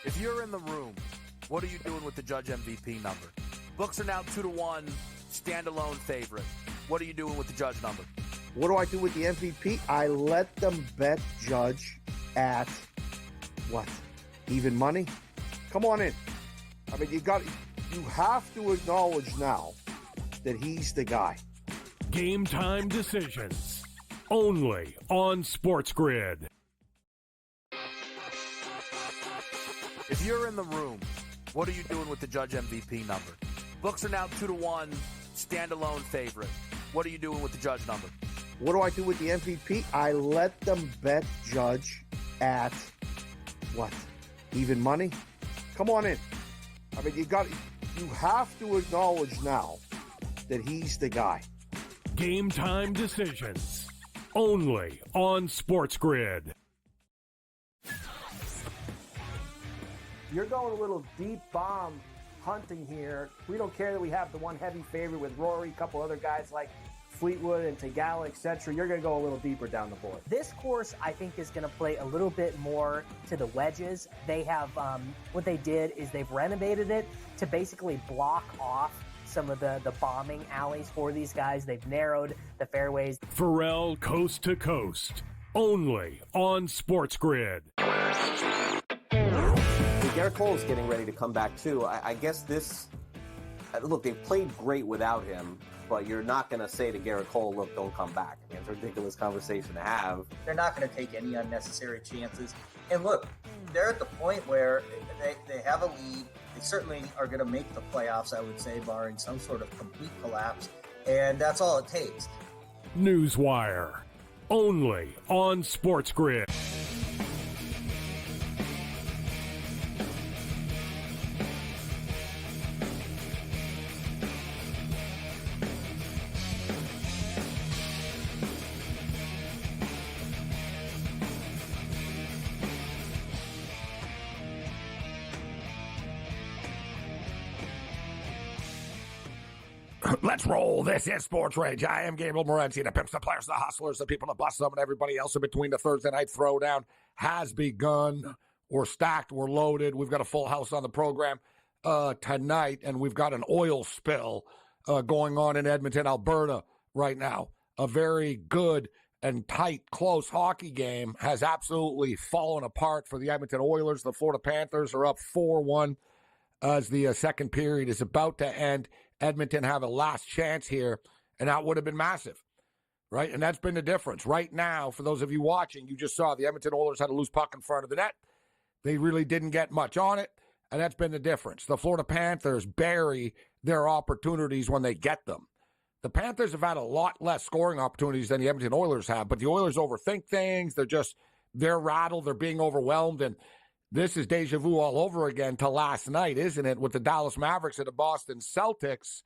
If you're in the room, what are you doing with the Judge MVP number? Books are now 2-1, standalone favorite. What are you doing with the Judge number? What do I do with the MVP? I let them bet Judge at what? Even money? Come on in. I mean, you have to acknowledge now that he's the guy. Game time decisions. Only on SportsGrid. If you're in the room, what are you doing with the Judge MVP number? Books are now 2-1, standalone favorite. What are you doing with the Judge number? What do I do with the MVP? I let them bet Judge at what? Even money? Come on in. I mean, you have to acknowledge now that he's the guy. Game time decisions. Only on SportsGrid. You're going a little deep bomb hunting here. We don't care that we have the one heavy favorite with Rory, a couple other guys like Fleetwood and Tagala, etc. You're going to go a little deeper down the board. This course, I think, is going to play a little bit more to the wedges. They have, what they did is they've renovated it to basically block off some of the bombing alleys for these guys. They've narrowed the fairways. Pharrell Coast to Coast. Only on SportsGrid. Garrett Cole's getting ready to come back, too. I guess look, they've played great without him, but you're not going to say to Garrett Cole, look, don't come back. I mean, it's a ridiculous conversation to have. They're not going to take any unnecessary chances. And look, they're at the point where they have a lead. They certainly are going to make the playoffs, I would say, barring some sort of complete collapse. And that's all it takes. Newswire. Only on SportsGrid. Let's roll. This is SportsRage. I am Gabriel Morency. The pimps, the players, the hustlers, the people that bust them, and everybody else in between. The Thursday night throwdown has begun. We're stacked. We're loaded. We've got a full house on the program tonight, and we've got an oil spill going on in Edmonton, Alberta right now. A very good and tight, close hockey game has absolutely fallen apart for the Edmonton Oilers. The Florida Panthers are up 4-1 as the second period is about to end. Edmonton have a last chance here, and that would have been massive, right? And that's been the difference. Right now, for those of you watching, you just saw the Edmonton Oilers had a loose puck in front of the net. They really didn't get much on it, and that's been the difference. The Florida Panthers bury their opportunities when they get them. The Panthers have had a lot less scoring opportunities than the Edmonton Oilers have, but the Oilers overthink things. They're rattled. They're being overwhelmed, and this is deja vu all over again to last night, isn't it, with the Dallas Mavericks and the Boston Celtics.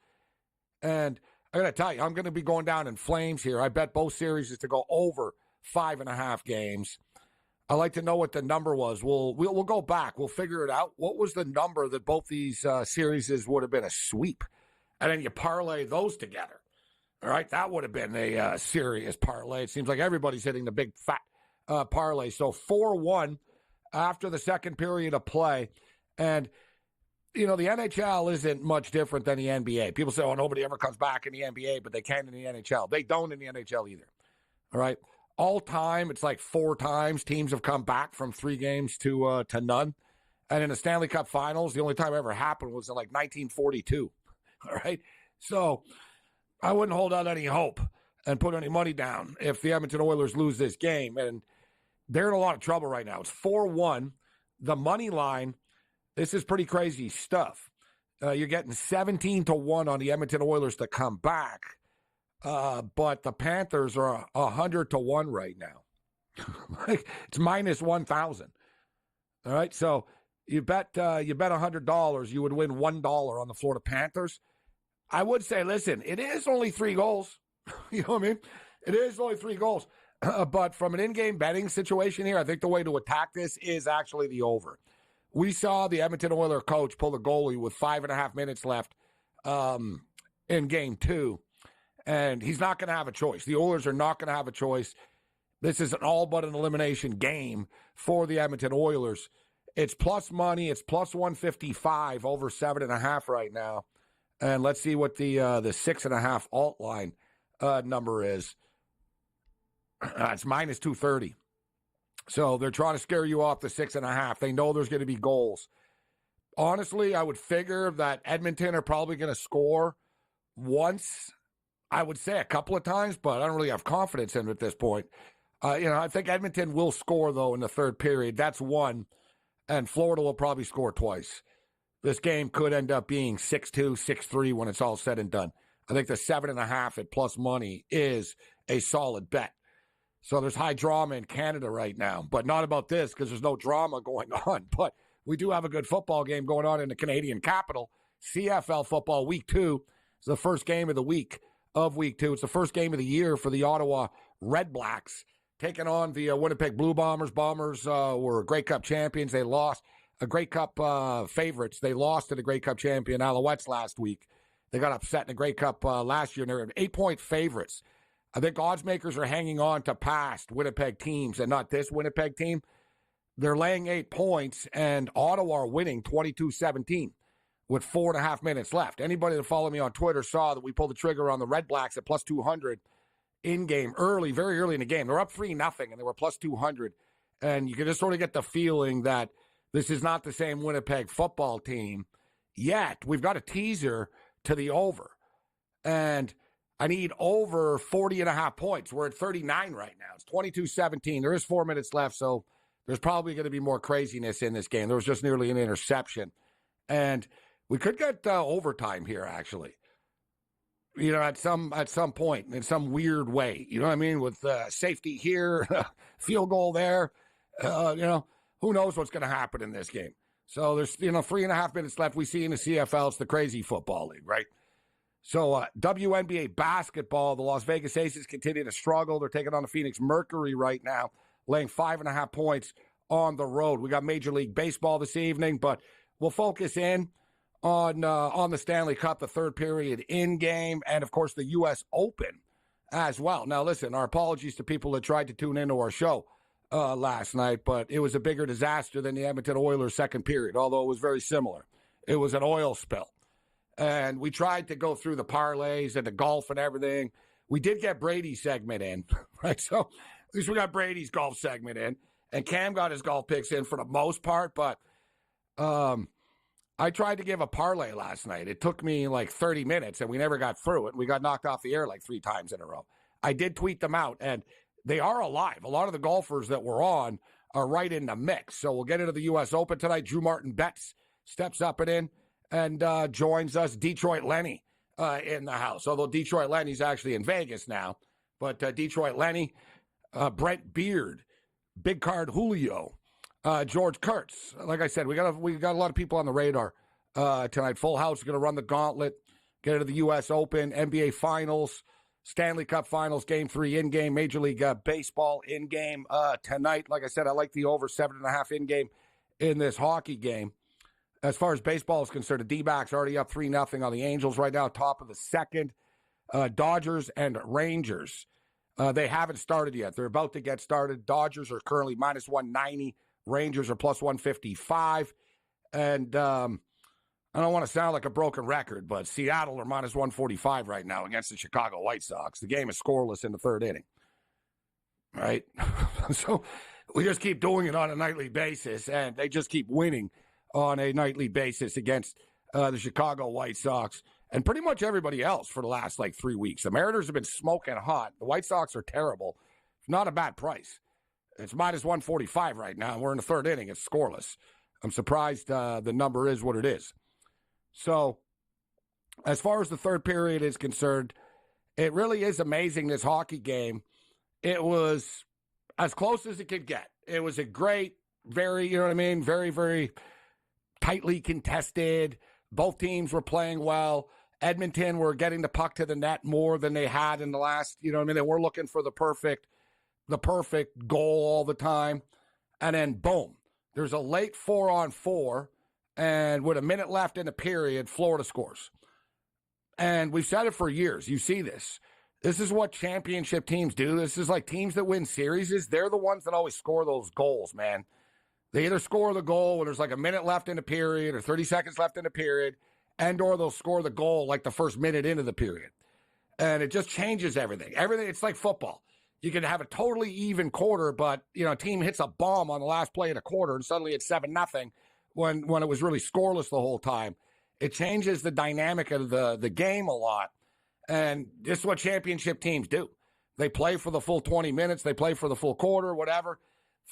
And I got to tell you, I'm going to be going down in flames here. I bet both series is to go over 5.5 games. I'd like to know what the number was. We'll go back. We'll figure it out. What was the number that both these series would have been a sweep? And then you parlay those together. All right, that would have been a serious parlay. It seems like everybody's hitting the big fat parlay. So 4-1. After the second period of play. And, you know, the NHL isn't much different than the NBA. People say, oh, nobody ever comes back in the NBA, but they can in the NHL. They don't in the NHL either. All right. All time, it's like 4 times teams have come back from 3 games to none. And in the Stanley Cup Finals, the only time it ever happened was in like 1942. All right. So I wouldn't hold out any hope and put any money down if the Edmonton Oilers lose this game. And they're in a lot of trouble right now. It's 4-1. The money line, this is pretty crazy stuff. You're getting 17-1 on the Edmonton Oilers to come back. But the Panthers are 100-1 right now. It's minus 1,000. All right. So you bet $100, you would win $1 on the Florida Panthers. I would say, listen, it is only 3 goals. You know what I mean? It is only 3 goals. But from an in-game betting situation here, I think the way to attack this is actually the over. We saw the Edmonton Oilers coach pull the goalie with 5.5 minutes left in game 2, and he's not going to have a choice. The Oilers are not going to have a choice. This is an all but an elimination game for the Edmonton Oilers. It's plus money. It's plus 155 over 7.5 right now. And let's see what the 6.5 alt line number is. It's minus 230. So they're trying to scare you off the 6.5. They know there's going to be goals. Honestly, I would figure that Edmonton are probably going to score once. I would say a couple of times, but I don't really have confidence in it at this point. I think Edmonton will score, though, in the third period. That's one. And Florida will probably score twice. This game could end up being 6-2, 6-3 when it's all said and done. I think the 7.5 at plus money is a solid bet. So there's high drama in Canada right now, but not about this because there's no drama going on. But we do have a good football game going on in the Canadian capital. CFL football week 2 is the first game of the week of week 2. It's the first game of the year for the Ottawa Red Blacks, taking on the Winnipeg Blue Bombers. Bombers were Grey Cup champions. They lost. Grey Cup favorites. They lost to the Grey Cup champion Alouettes last week. They got upset in the Grey Cup last year, and they're 8-point favorites. I think odds makers are hanging on to past Winnipeg teams and not this Winnipeg team. They're laying 8 points, and Ottawa are winning 22-17 with 4.5 minutes left. Anybody that followed me on Twitter saw that we pulled the trigger on the Red Blacks at plus 200 in-game early, very early in the game. They're up 3-0, and they were plus 200. And you can just sort of get the feeling that this is not the same Winnipeg football team yet. We've got a teaser to the over. And I need over 40.5 points. We're at 39 right now. It's 22-17. There is 4 minutes left, so there's probably going to be more craziness in this game. There was just nearly an interception. And we could get overtime here, actually. At some point, in some weird way. You know what I mean? With safety here, field goal there. Who knows what's going to happen in this game. So there's, 3.5 minutes left. We see in the CFL, it's the crazy football league, right? So WNBA basketball, the Las Vegas Aces continue to struggle. They're taking on the Phoenix Mercury right now, laying 5.5 points on the road. We got Major League Baseball this evening, but we'll focus in on the Stanley Cup, the third period in game, and of course the U.S. Open as well. Now, listen, our apologies to people that tried to tune into our show last night, but it was a bigger disaster than the Edmonton Oilers' second period, although it was very similar. It was an oil spill. And we tried to go through the parlays and the golf and everything. We did get Brady's segment in, right? So at least we got Brady's golf segment in. And Cam got his golf picks in for the most part. But I tried to give a parlay last night. It took me like 30 minutes, and we never got through it. We got knocked off the air like 3 times in a row. I did tweet them out, and they are alive. A lot of the golfers that were on are right in the mix. So we'll get into the U.S. Open tonight. Drew Martin Betts steps up and in. And joins us, Detroit Lenny, in the house. Although Detroit Lenny's actually in Vegas now. But Detroit Lenny, Brent Beard, Big Card Julio, George Kurtz. Like I said, we got a lot of people on the radar tonight. Full house. We're going to run the gauntlet, get into the U.S. Open, NBA Finals, Stanley Cup Finals, Game 3 in-game, Major League Baseball in-game tonight. Like I said, I like the over 7.5 in-game in this hockey game. As far as baseball is concerned, the D-backs already up 3-0 on the Angels right now, top of the second. Dodgers and Rangers, they haven't started yet. They're about to get started. Dodgers are currently minus 190. Rangers are plus 155. And I don't want to sound like a broken record, but Seattle are minus 145 right now against the Chicago White Sox. The game is scoreless in the third inning. Right? So we just keep doing it on a nightly basis, and they just keep winning on a nightly basis against the Chicago White Sox and pretty much everybody else for the last 3 weeks. The Mariners have been smoking hot. The White Sox are terrible. It's not a bad price. It's minus 145 right now. We're in the third inning. It's scoreless. I'm surprised the number is what it is. So as far as the third period is concerned, it really is amazing, this hockey game. It was as close as it could get. It was a great, very, very, very tightly contested. Both teams were playing well. Edmonton were getting the puck to the net more than they had in the last, They were looking for the perfect goal all the time. And then, boom, there's a late 4-on-4, and with a minute left in the period, Florida scores. And we've said it for years. You see this. This is what championship teams do. This is like teams that win series. They're the ones that always score those goals, man. They either score the goal when there's like a minute left in the period or 30 seconds left in the period, and or they'll score the goal like the first minute into the period. And it just changes everything. It's like football. You can have a totally even quarter, but a team hits a bomb on the last play of the quarter, and suddenly it's 7-0 when it was really scoreless the whole time. It changes the dynamic of the game a lot. And this is what championship teams do. They play for the full 20 minutes. They play for the full quarter, whatever,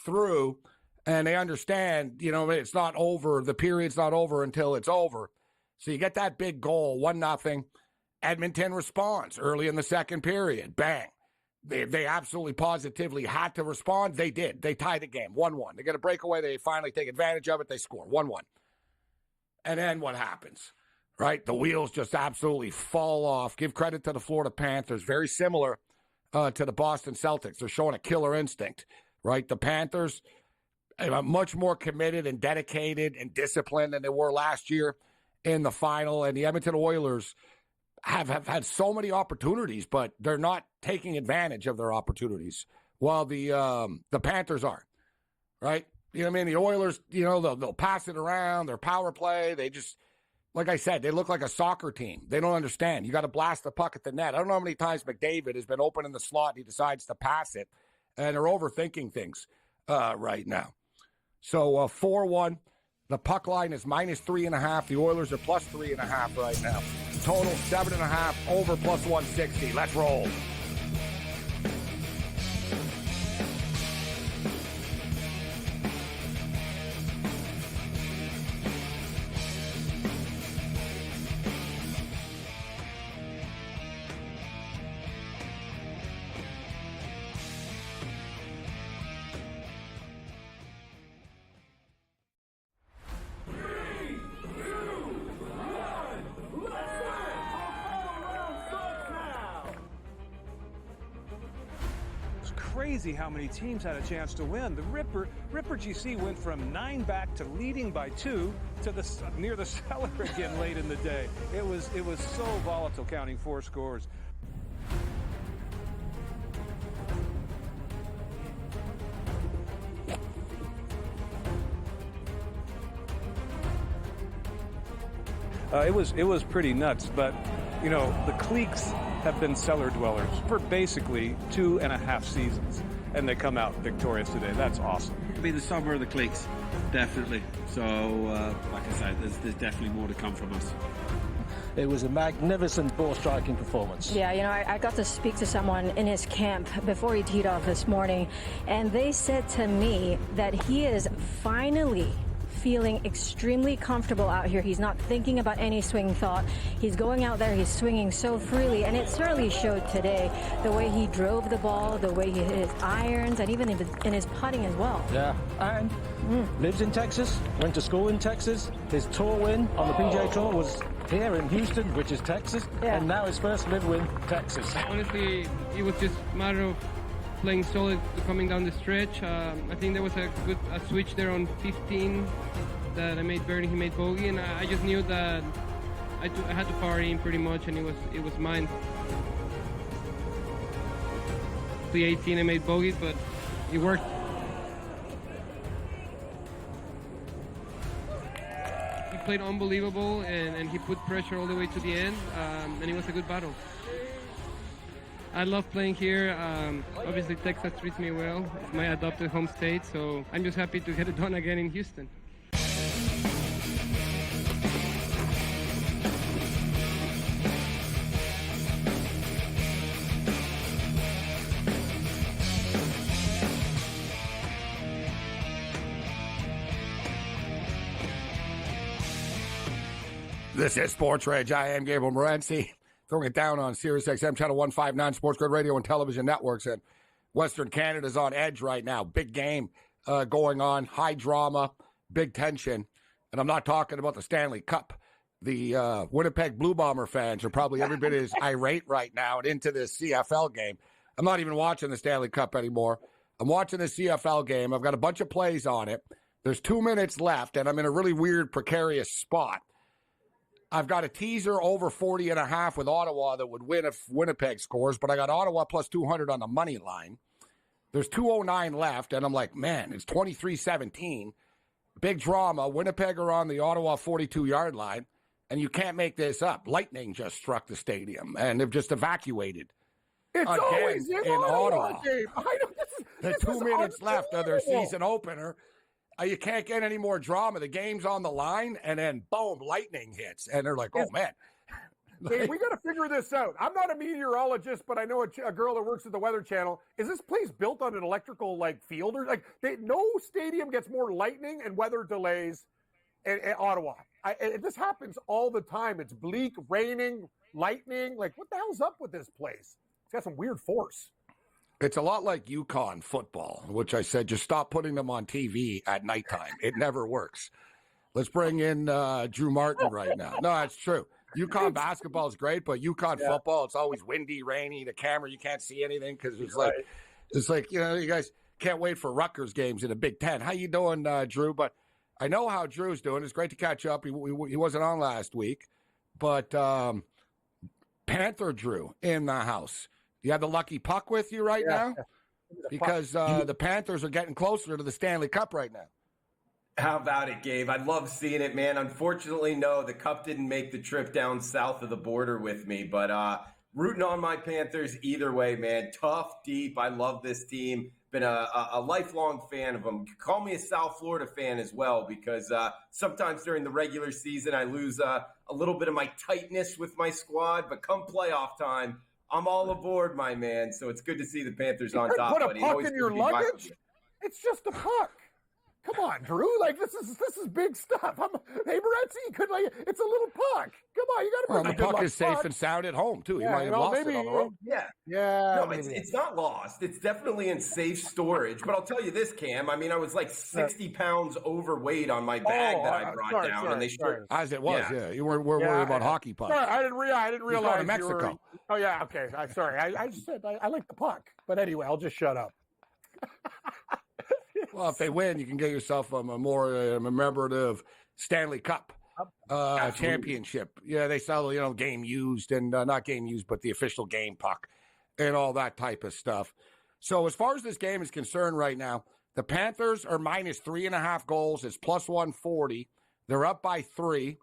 through. And they understand, it's not over. The period's not over until it's over. So you get that big goal, 1-0. Edmonton responds early in the second period. Bang. They absolutely positively had to respond. They did. They tied the game, 1-1. They get a breakaway. They finally take advantage of it. They score, 1-1. And then what happens, right? The wheels just absolutely fall off. Give credit to the Florida Panthers. Very similar to the Boston Celtics. They're showing a killer instinct, right? The Panthers are much more committed and dedicated and disciplined than they were last year in the final. And the Edmonton Oilers have had so many opportunities, but they're not taking advantage of their opportunities, while the Panthers are, right? You know what I mean? The Oilers, they'll pass it around, their power play. They just, like I said, they look like a soccer team. They don't understand. You got to blast the puck at the net. I don't know how many times McDavid has been open in the slot and he decides to pass it, and they're overthinking things right now. So 4-1. The puck line is -3.5. The Oilers are +3.5 right now. Total 7.5, over +160. Let's roll. Crazy how many teams had a chance to win. The Ripper GC went from 9 back to leading by 2 to near the cellar again late in the day. It was so volatile, counting 4 scores. It was pretty nuts, but the cliques have been cellar dwellers for basically 2.5 seasons, and they come out victorious today. That's awesome. It'll be the summer of the cliques, definitely. So, like I said, there's definitely more to come from us. It was a magnificent ball striking performance. Yeah, I got to speak to someone in his camp before he teed off this morning, and they said to me that he is finally feeling extremely comfortable out here. He's not thinking about any swing thought. He's going out there, he's swinging so freely, and it certainly showed today. The way he drove the ball, the way he hit his irons, and even in his putting as well. Yeah, and lives in Texas, went to school in Texas. His tour win on the PGA Tour was here in Houston, which is Texas, and now his first live win, Texas. Honestly, it was just a matter of playing solid coming down the stretch. I think there was a switch there on 15 that I made birdie, he made bogey, and I just knew that I had to power in pretty much, and it was mine. The 18 I made bogey, but it worked. He played unbelievable, and he put pressure all the way to the end, and it was a good battle. I love playing here. Obviously, Texas treats me well. It's my adopted home state, so I'm just happy to get it done again in Houston. This is SportsRage. I am Gabriel Morency. Throwing it down on Sirius XM Channel 159, SportsGrid Radio and Television Networks. And Western Canada's on edge right now. Big game going on, high drama, big tension. And I'm not talking about the Stanley Cup. The Winnipeg Blue Bomber fans are probably every bit as irate right now and into this CFL game. I'm not even watching the Stanley Cup anymore. I'm watching the CFL game. I've got a bunch of plays on it. There's 2 minutes left, and I'm in a really weird, precarious spot. I've got a teaser over 40.5 with Ottawa that would win if Winnipeg scores, but I got Ottawa plus 200 on the money line. There's 2:09 left, and I'm like, man, it's 23-17. big drama. Winnipeg are on the Ottawa 42-yard line, and you can't make this up. Lightning just struck the stadium, and they've just evacuated. It's again always in Ottawa. Dave. I know, the 2 minutes left of their season opener. You can't get any more drama. The game's on the line, and then, boom, lightning hits. And they're like, oh, man. Dave, we got to figure this out. I'm not a meteorologist, but I know a girl that works at the Weather Channel. Is this place built on an electrical field, or no stadium gets more lightning and weather delays in Ottawa? This happens all the time. It's bleak, raining, lightning. What the hell's up with this place? It's got some weird force. It's a lot like UConn football, which I said just stop putting them on TV at nighttime. It never works. Let's bring in Drew Martin right now. No, that's true. UConn basketball is great, but UConn football, it's always windy, rainy. The camera, you can't see anything because it's like, you guys can't wait for Rutgers games in the Big Ten. How you doing, Drew? But I know how Drew's doing. It's great to catch up. He wasn't on last week, but Panther Drew in the house. You have the lucky puck with you right now? Because the Panthers are getting closer to the Stanley Cup right now. How about it, Gabe? I love seeing it, man. Unfortunately, no, the Cup didn't make the trip down south of the border with me, but rooting on my Panthers either way, man. Tough, deep. I love this team. Been a lifelong fan of them. Call me a South Florida fan as well, because sometimes during the regular season I lose a little bit of my tightness with my squad, but come playoff time, I'm all aboard, my man. So it's good to see the Panthers on top. Put a puck in your luggage? It's just a puck. Come on, Drew. This is big stuff. Hey, Morency, it's a little puck. Come on, you got to bring the puck is safe and sound at home too. You might have lost it on the road. Yeah. No, it's not lost. It's definitely in safe storage. But I'll tell you this, Cam. I mean, I was 60 pounds overweight on my bag that I brought down, and they showed as it was. Yeah, you weren't worried about hockey pucks. Sorry, I didn't realize to Mexico. Oh yeah, okay. I'm sorry. I just said I like the puck, but anyway, I'll just shut up. Well, if they win, you can get yourself a more commemorative Stanley Cup championship. Yeah, they sell, game used and not game used, but the official game puck and all that type of stuff. So as far as this game is concerned right now, the Panthers are minus 3.5 goals. It's plus 140. They're up by 3.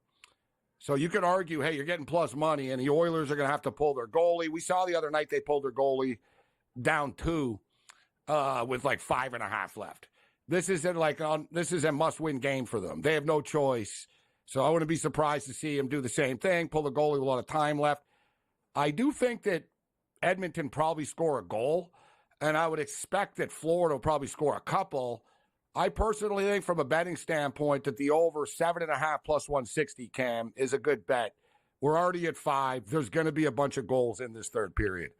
So you could argue, hey, you're getting plus money, and the Oilers are going to have to pull their goalie. We saw the other night they pulled their goalie down 2 with 5.5 left. This is a must-win game for them. They have no choice. So I wouldn't be surprised to see them do the same thing, pull the goalie with a lot of time left. I do think that Edmonton probably score a goal, and I would expect that Florida will probably score a couple. I personally think from a betting standpoint that the over 7.5 plus 160, Cam, is a good bet. We're already at 5. There's going to be a bunch of goals in this third period.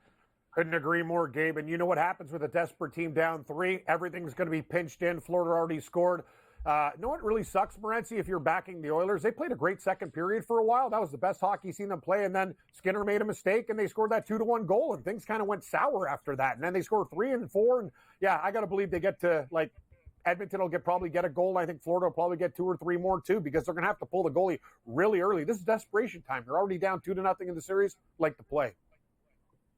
Couldn't agree more, Gabe. And you know what happens with a desperate team down 3? Everything's going to be pinched in. Florida already scored. You know what really sucks, Morency, if you're backing the Oilers? They played a great second period for a while. That was the best hockey you've seen them play. And then Skinner made a mistake, and they scored that 2-1 goal, and things kind of went sour after that. And then they scored 3 and 4. And, yeah, I got to believe they get to, Edmonton will probably get a goal. I think Florida will probably get 2 or 3 more, too, because they're going to have to pull the goalie really early. This is desperation time. You're already down 2-0 in the series. Like to play.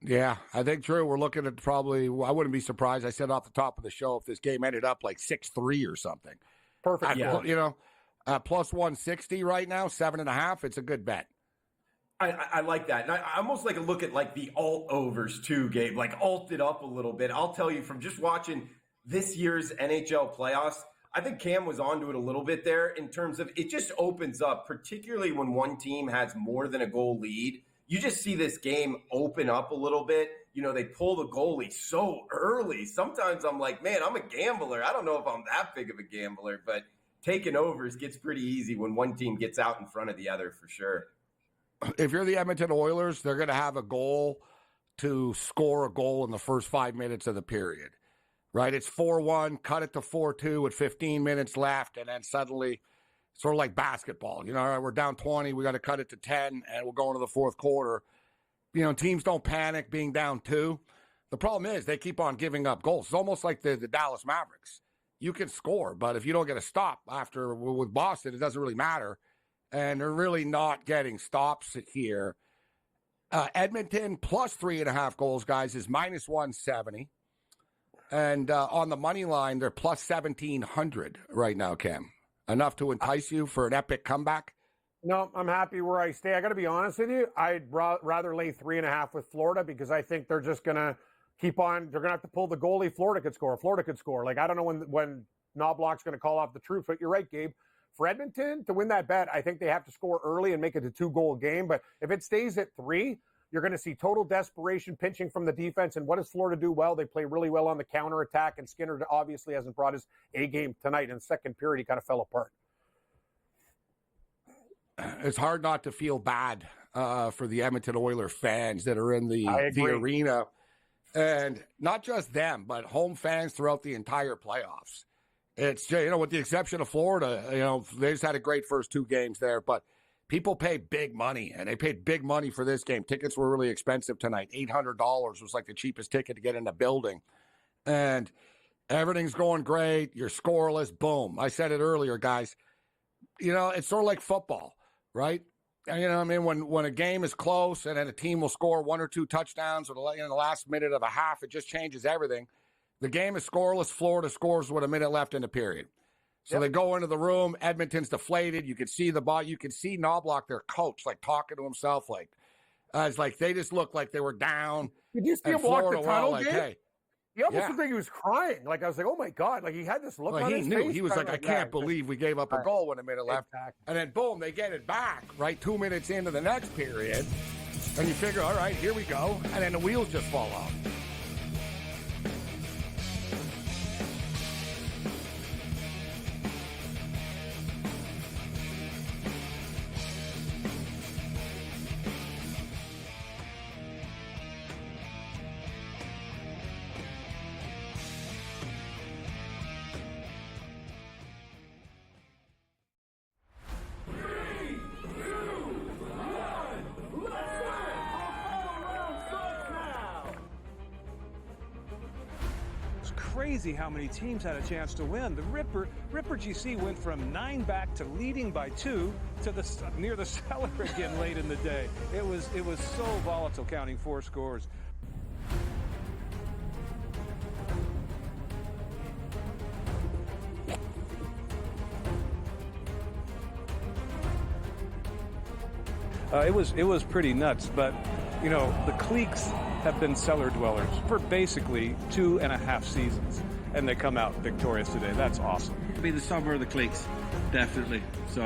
Yeah, I think, Drew, we're looking at probably, I wouldn't be surprised, I said off the top of the show, if this game ended up 6-3 or something. Perfect. Plus 160 right now, 7.5, it's a good bet. I like that. And I almost like a look at the alt overs too, Gabe, alt it up a little bit. I'll tell you from just watching this year's NHL playoffs, I think Cam was onto it a little bit there in terms of it just opens up, particularly when one team has more than a goal lead. You just see this game open up a little bit. They pull the goalie so early. Sometimes I'm like, man, I'm a gambler. I don't know if I'm that big of a gambler, but taking overs gets pretty easy when one team gets out in front of the other for sure. If you're the Edmonton Oilers, they're going to have a goal to score a goal in the first 5 minutes of the period, right? It's 4-1, cut it to 4-2 with 15 minutes left, and then suddenly – sort of like basketball, all right, we're down 20, we got to cut it to 10, and we'll go into the fourth quarter. Teams don't panic being down 2. The problem is they keep on giving up goals. It's almost like the Dallas Mavericks. You can score, but if you don't get a stop after with Boston, it doesn't really matter. And they're really not getting stops here. Edmonton plus 3.5 goals, guys, is minus 170. And on the money line, they're plus 1,700 right now, Cam. enough to entice you for an epic comeback? No, I'm happy where I stay. I got to be honest with you. I'd rather lay 3.5 with Florida because I think they're just going to keep on. They're going to have to pull the goalie. Florida could score. Like, I don't know when Knobloch's going to call off the truth, but you're right, Gabe. For Edmonton to win that bet, I think they have to score early and make it a 2-goal game. But if it stays at 3, you're going to see total desperation, pinching from the defense. And what does Florida do well? They play really well on the counterattack. And Skinner obviously hasn't brought his A game tonight. In the second period, he kind of fell apart. It's hard not to feel bad for the Edmonton Oilers fans that are in the arena. And not just them, but home fans throughout the entire playoffs. It's, with the exception of Florida, they just had a great first 2 games there. But people pay big money, and they paid big money for this game. Tickets were really expensive tonight. $800 was like the cheapest ticket to get in the building. And everything's going great. You're scoreless. Boom. I said it earlier, guys. It's sort of like football, right? And, when a game is close and then a team will score 1 or 2 touchdowns in the last minute of a half, it just changes everything. The game is scoreless. Florida scores with a minute left in the period. So they go into the room. Edmonton's deflated. You can see the ball. You can see Knobloch, their coach, like talking to himself. It's like they just looked like they were down. Did you see him walk the tunnel, like, Gabe? hey. He almost looked like he was crying. Like, I was like, oh, my God. Like, he had this look on his face. He knew. He was like, I can't believe we gave up a goal with a minute left. Exactly. And then, boom, they get it back, right, 2 minutes into the next period. And you figure, all right, here we go. And then the wheels just fall off. Crazy how many teams had a chance to win. The Ripper GC went from 9 back to leading by 2 to near the cellar again late in the day. It was so volatile, counting 4 scores. It was pretty nuts, but the cliques have been cellar dwellers for basically 2.5 seasons, and they come out victorious today. That's awesome. Be the summer of the cliques, definitely. So,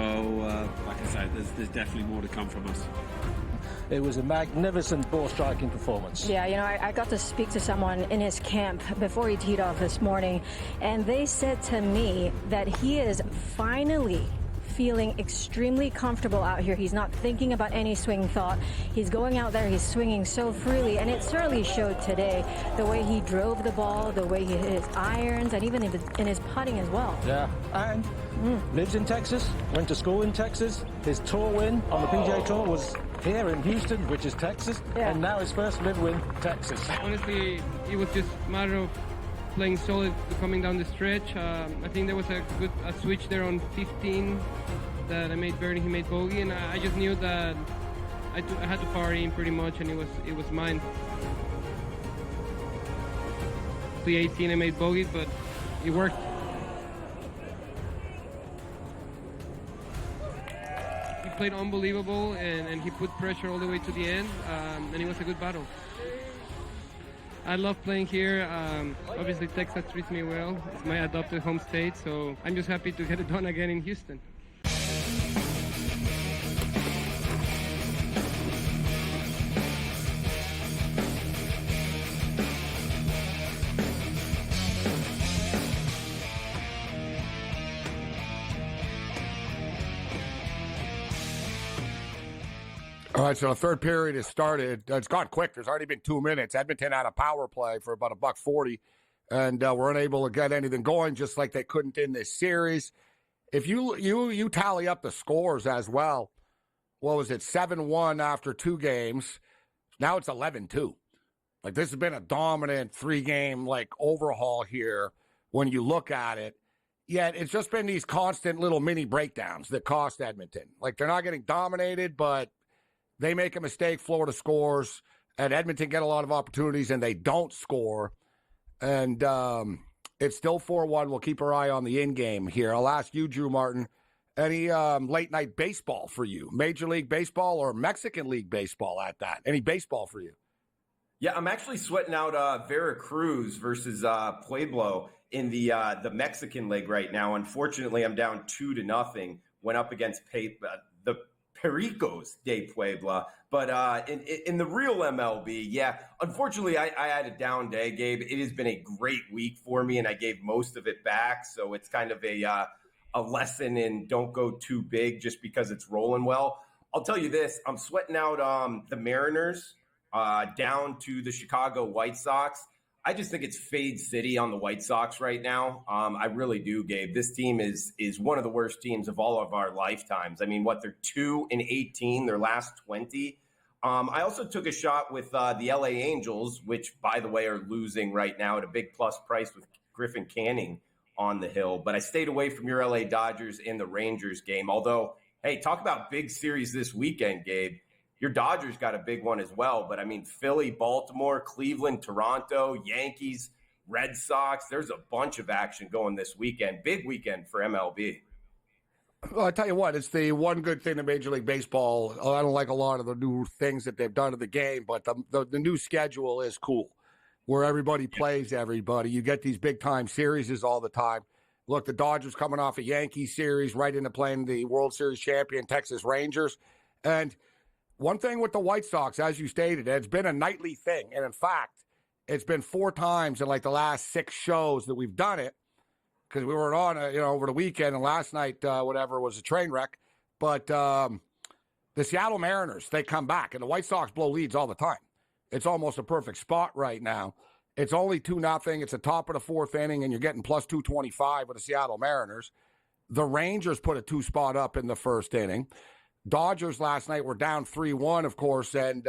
like I said, there's definitely more to come from us. It was a magnificent ball-striking performance. Yeah, I got to speak to someone in his camp before he teed off this morning, and they said to me that he is finally feeling extremely comfortable out here. He's not thinking about any swing thought. He's going out there, he's swinging so freely, and it certainly showed today. The way he drove the ball, the way he hit his irons, and even in his putting as well. Yeah, and lives in Texas, went to school in Texas. His tour win on the PGA Tour was here in Houston, which is Texas, and now his first live win, Texas. Honestly, it was just a matter of playing solid coming down the stretch. I think there was a switch there on 15 that I made birdie, he made bogey, and I just knew that I had to power in pretty much, and it was mine. The 18 I made bogey, but it worked. He played unbelievable, and he put pressure all the way to the end, and it was a good battle. I love playing here. Obviously, Texas treats me well. It's my adopted home state, so I'm just happy to get it done again in Houston. All right, so the third period has started. It's gone quick. There's already been 2 minutes. Edmonton had a power play for about $1.40, and were unable to get anything going, just like they couldn't in this series. If you tally up the scores as well, what was it, 7-1 after 2 games? Now it's 11-2. Like, this has been a dominant 3-game overhaul here when you look at it. Yet it's just been these constant little mini breakdowns that cost Edmonton. Like, they're not getting dominated, but they make a mistake, Florida scores, and Edmonton get a lot of opportunities, and they don't score. And It's still 4-1. We'll keep our eye on the in-game here. I'll ask you, Drew Martin, any late-night baseball for you? Major League Baseball or Mexican League Baseball at that? Any baseball for you? Yeah, I'm actually sweating out Veracruz versus Pueblo in the Mexican League right now. Unfortunately, I'm down 2-0. Went up against the Pericos de Puebla. But in the real MLB, yeah, unfortunately, I had a down day, Gabe. It has been a great week for me, and I gave most of it back. So it's kind of a lesson in don't go too big just because it's rolling well. I'll tell you this. I'm sweating out the Mariners down to the Chicago White Sox. I just think it's fade city on the White Sox right now. I really do, Gabe. This team is one of the worst teams of all of our lifetimes. I mean, they're 2-18, their last 20. I also took a shot with the LA Angels, which, by the way, are losing right now at a big plus price with Griffin Canning on the hill. But I stayed away from your LA Dodgers in the Rangers game. Although, hey, talk about big series this weekend, Gabe. Your Dodgers got a big one as well. But, I mean, Philly, Baltimore, Cleveland, Toronto, Yankees, Red Sox. There's a bunch of action going this weekend. Big weekend for MLB. Well, I tell you what, it's the one good thing in Major League Baseball. I don't like a lot of the new things that they've done to the game, but the new schedule is cool, where everybody plays everybody. You get these big-time series all the time. Look, the Dodgers coming off a Yankee series right into playing the World Series champion Texas Rangers. And one thing with the White Sox, as you stated, it's been a nightly thing. And, in fact, it's been 4 times in, the last 6 shows that we've done it, because we were on, over the weekend, and last night, was a train wreck. But the Seattle Mariners, they come back, and the White Sox blow leads all the time. It's almost a perfect spot right now. It's only 2-0. It's the top of the 4th inning, and you're getting plus 225 with the Seattle Mariners. The Rangers put a 2 spot up in the 1st inning. Dodgers last night were down 3-1, of course, and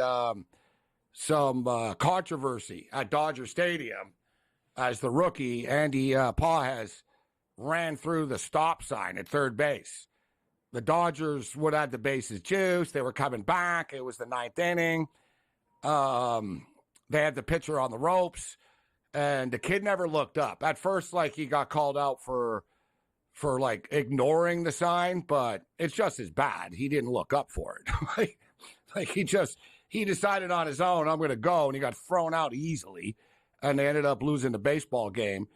some controversy at Dodger Stadium as the rookie, Andy Pages, ran through the stop sign at third base. The Dodgers would have the bases juiced. They were coming back. It was the 9th inning. They had the pitcher on the ropes, and the kid never looked up. At first, he got called out for ignoring the sign, but it's just as bad. He didn't look up for it. He decided on his own, I'm going to go, and he got thrown out easily, and they ended up losing the baseball game.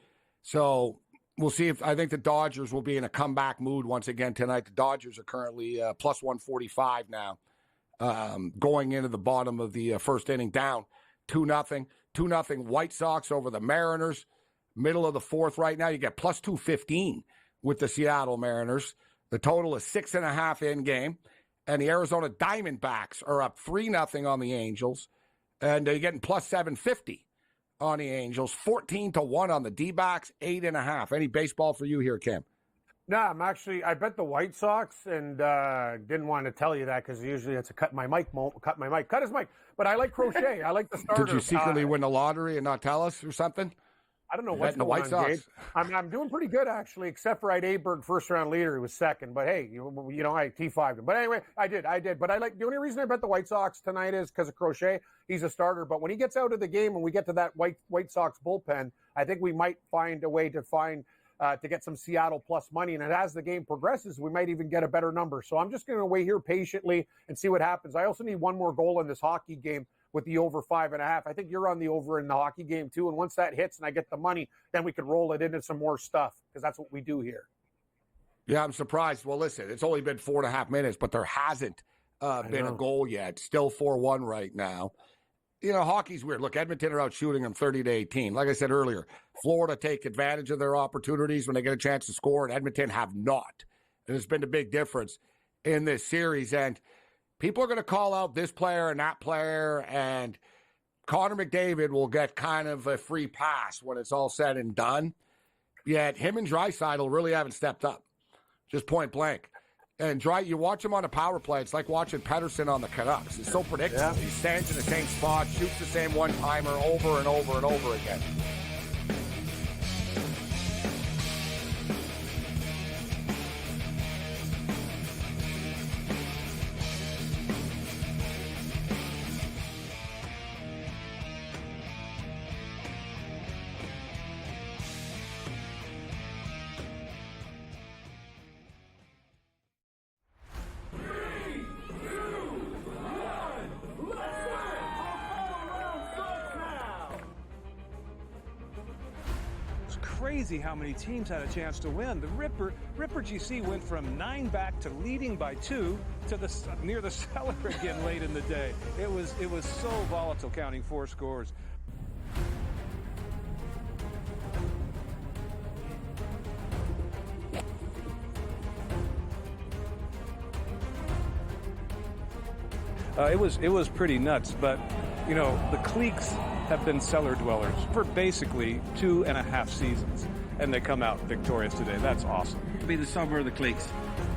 So we'll see I think the Dodgers will be in a comeback mood once again tonight. The Dodgers are currently plus 145 now, going into the bottom of the 1st inning, down 2-0. 2-0 White Sox over the Mariners. Middle of the 4th right now, you get plus 215 with the Seattle Mariners. The total is 6.5 in game. And the Arizona Diamondbacks are up 3-0 on the Angels. And they're getting plus 750 on the Angels. 14-1 on the D-backs, 8.5. Any baseball for you here, Cam? No, I bet the White Sox, and didn't want to tell you that because usually it's a cut his mic. But I like Crochet. I like the starter. Did you secretly win the lottery and not tell us or something? I don't know what's going on, Gabe. I'm doing pretty good, actually, except for I had Aberg first-round leader. He was second. But, hey, I T5'd him. But anyway, I did. But the only reason I bet the White Sox tonight is because of Crochet. He's a starter. But when he gets out of the game and we get to that White Sox bullpen, I think we might find a way to get some Seattle plus money. And as the game progresses, we might even get a better number. So I'm just going to wait here patiently and see what happens. I also need one more goal in this hockey game with the over 5.5. I think you're on the over in the hockey game too. And once that hits and I get the money, then we could roll it into some more stuff because that's what we do here. Yeah, I'm surprised. Well, listen, it's only been 4.5 minutes, but there hasn't been a goal yet. Still 4-1 right now. Hockey's weird. Look, Edmonton are out shooting them 30-18. Like I said earlier, Florida take advantage of their opportunities when they get a chance to score, and Edmonton have not. And it's been the big difference in this series. And people are going to call out this player and that player, and Connor McDavid will get kind of a free pass when it's all said and done. Yet him and Draisaitl really haven't stepped up, just point blank. And you watch him on a power play, it's like watching Pettersson on the Canucks. It's so predictable. Yeah. He stands in the same spot, shoots the same one-timer over and over and over again. crazy how many teams had a chance to win. The Ripper GC went from 9 back to leading by 2 to near the cellar again late in the day. It was so volatile, counting 4 scores. It was pretty nuts, but you know, the cliques have been cellar dwellers for basically 2.5 seasons, and they come out victorious today. That's awesome. It'll be the summer of the cliques,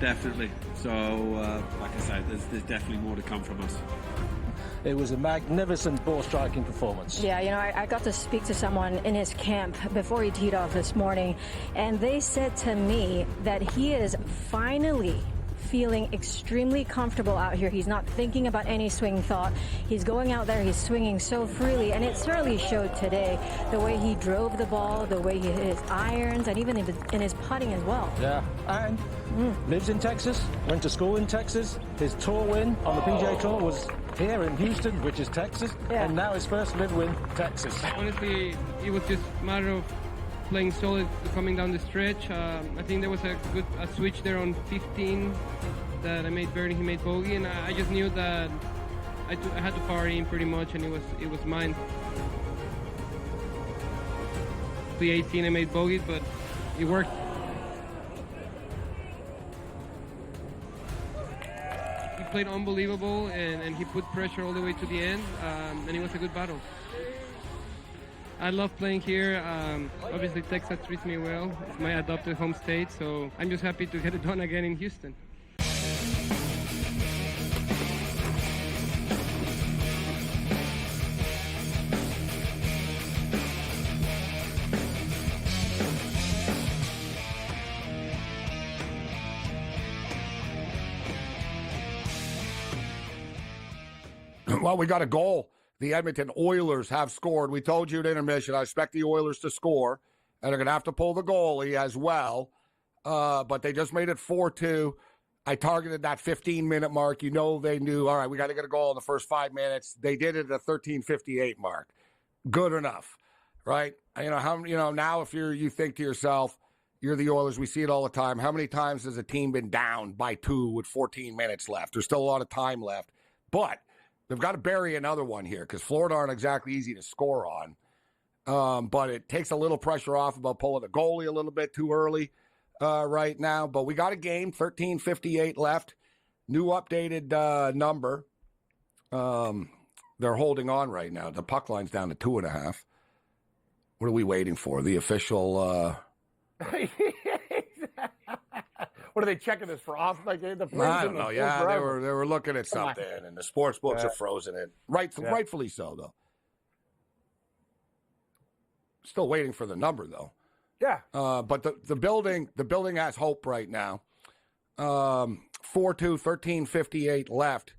definitely. So, like I said, there's definitely more to come from us. It was a magnificent ball striking performance. Yeah, you know, I got to speak to someone in his camp before he teed off this morning, and they said to me that he is finally feeling extremely comfortable out here. He's not thinking about any swing thought. He's going out there, he's swinging so freely, and it certainly showed today. The way he drove the ball, the way he hit his irons, and even in his putting as well. Yeah, and lives in Texas, went to school in Texas. His tour win on the PGA Tour was here in Houston, which is Texas, and now his first live win, Texas. Honestly, it was just a matter of playing solid coming down the stretch. I think there was a switch there on 15 that I made birdie, he made bogey, and I just knew that I had to power in pretty much, and it was mine. The 18 I made bogey, but it worked. He played unbelievable, and he put pressure all the way to the end, and it was a good battle. I love playing here. Obviously, Texas treats me well. It's my adopted home state, so I'm just happy to get it done again in Houston. Well, we got a goal. The Edmonton Oilers have scored. We told you at intermission, I expect the Oilers to score, and they're going to have to pull the goalie as well. But they just made it 4-2. I targeted that 15-minute mark. You know they knew, all right, we got to get a goal in the first 5 minutes. They did it at the 13:58 mark. Good enough, right? Now if you think to yourself, you're the Oilers, we see it all the time. How many times has a team been down by 2 with 14 minutes left? There's still a lot of time left. But they've got to bury another one here because Florida aren't exactly easy to score on. But it takes a little pressure off about pulling the goalie a little bit too early right now. But we got a game, 13:58 left. New updated number. They're holding on right now. The puck line's down to 2.5. What are we waiting for? The official... What are they checking this for? Off like the I don't know. Yeah, they were looking at something, and the sports books are frozen it. Rightfully so, though. Still waiting for the number, though. Yeah. But the building has hope right now. 4-2, 13:58 left,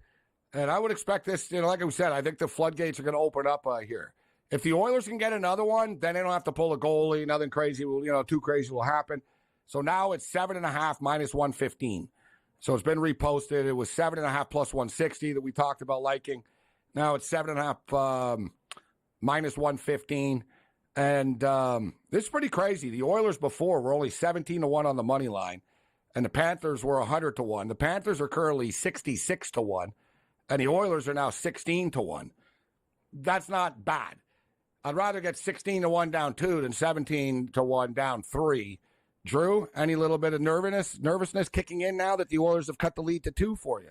and I would expect this. Like I said, I think the floodgates are going to open up here. If the Oilers can get another one, then they don't have to pull a goalie. Nothing crazy, too crazy will happen. So now it's 7.5 minus 115. So it's been reposted. It was 7.5 plus 160 that we talked about liking. Now it's 7.5 minus 115. And this is pretty crazy. The Oilers before were only 17-1 on the money line, and the Panthers were 100-1. The Panthers are currently 66-1, and the Oilers are now 16-1. That's not bad. I'd rather get 16-1 down 2 than 17-1 down 3. Drew, any little bit of nervousness kicking in now that the Oilers have cut the lead to 2 for you?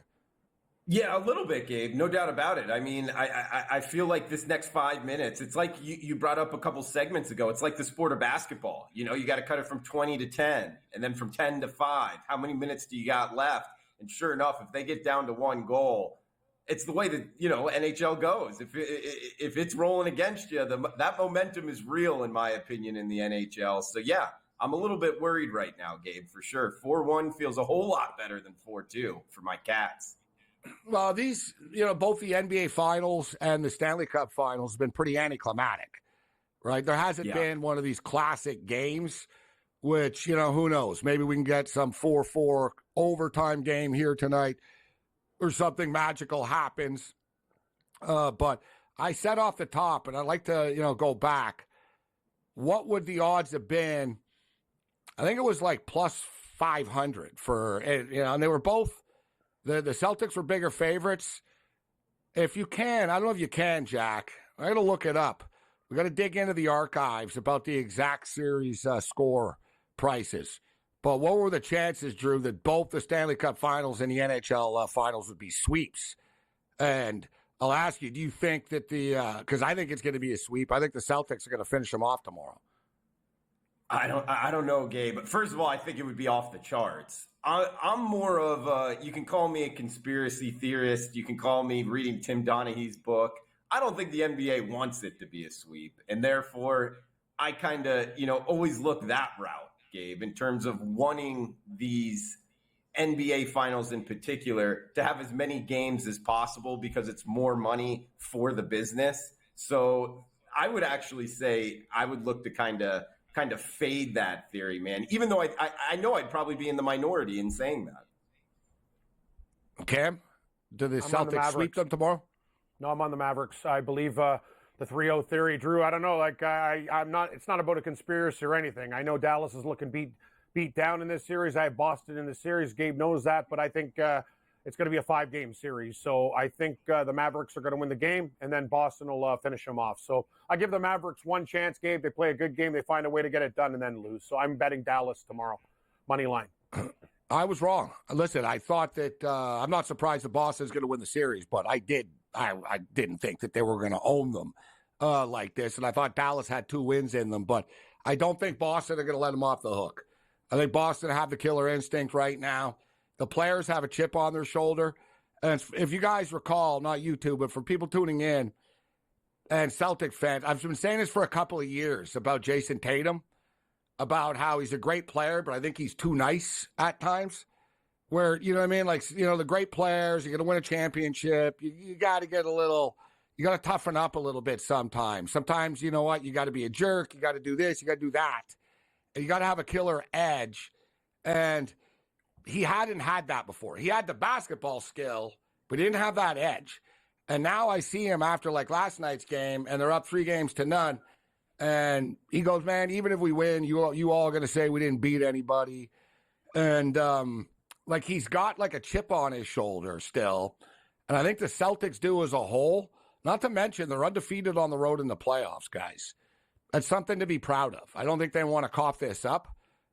Yeah, a little bit, Gabe. No doubt about it. I mean, I feel like this next 5 minutes, it's like you brought up a couple segments ago. It's like the sport of basketball. You got to cut it from 20 to 10 and then from 10 to 5. How many minutes do you got left? And sure enough, if they get down to 1 goal, it's the way that, NHL goes. If it's rolling against you, that momentum is real, in my opinion, in the NHL. So, yeah. I'm a little bit worried right now, Gabe, for sure. 4-1 feels a whole lot better than 4-2 for my Cats. Well, these, both the NBA Finals and the Stanley Cup Finals have been pretty anticlimactic, right? There hasn't been one of these classic games, which, who knows? Maybe we can get some 4-4 overtime game here tonight or something magical happens. But I said off the top, and I'd like to, go back. what would the odds have been? I think it was like plus 500 for, and they were both, the Celtics were bigger favorites. If you can, I don't know if you can, Jack. I got to look it up. We got to dig into the archives about the exact series score prices. But what were the chances, Drew, that both the Stanley Cup Finals and the NHL Finals would be sweeps? And I'll ask you, do you think that because I think it's going to be a sweep. I think the Celtics are going to finish them off tomorrow. I don't know, Gabe. First of all, I think it would be off the charts. I'm more of you can call me a conspiracy theorist. You can call me reading Tim Donaghy's book. I don't think the NBA wants it to be a sweep. And therefore, I kind of, always look that route, Gabe, in terms of wanting these NBA finals in particular to have as many games as possible because it's more money for the business. So I would actually say I would look to kind of fade that theory, man, even though I know I'd probably be in the minority in saying that. Cam, do the Celtics sweep them tomorrow? No, I'm on the Mavericks. I believe the 3-0 theory, Drew. I don't know. I'm not. It's not about a conspiracy or anything. I know Dallas is looking beat down in this series. I have Boston in the series. Gabe knows that, but I think it's going to be a 5-game series. So I think the Mavericks are going to win the game, and then Boston will finish them off. So I give the Mavericks one chance, Gabe. They play a good game. They find a way to get it done and then lose. So I'm betting Dallas tomorrow. Money line. I was wrong. Listen, I thought that I'm not surprised that Boston's going to win the series, but I didn't think that they were going to own them like this. And I thought Dallas had 2 wins in them, but I don't think Boston are going to let them off the hook. I think Boston have the killer instinct right now. The players have a chip on their shoulder. And if you guys recall, not you two, but for people tuning in and Celtic fans, I've been saying this for a couple of years about Jason Tatum, about how he's a great player, but I think he's too nice at times. Where, you know what I mean? Like, the great players, you're going to win a championship. You got to get you got to toughen up a little bit sometimes. Sometimes, you know what? You got to be a jerk. You got to do this. You got to do that. And you got to have a killer edge. And he hadn't had that before. He had the basketball skill, but he didn't have that edge. And now I see him after like last night's game, and they're up 3-0. And he goes, man, even if we win, you all are going to say we didn't beat anybody. And, like he's got like a chip on his shoulder still. And I think the Celtics do as a whole, not to mention they're undefeated on the road in the playoffs, guys. That's something to be proud of. I don't think they want to cough this up.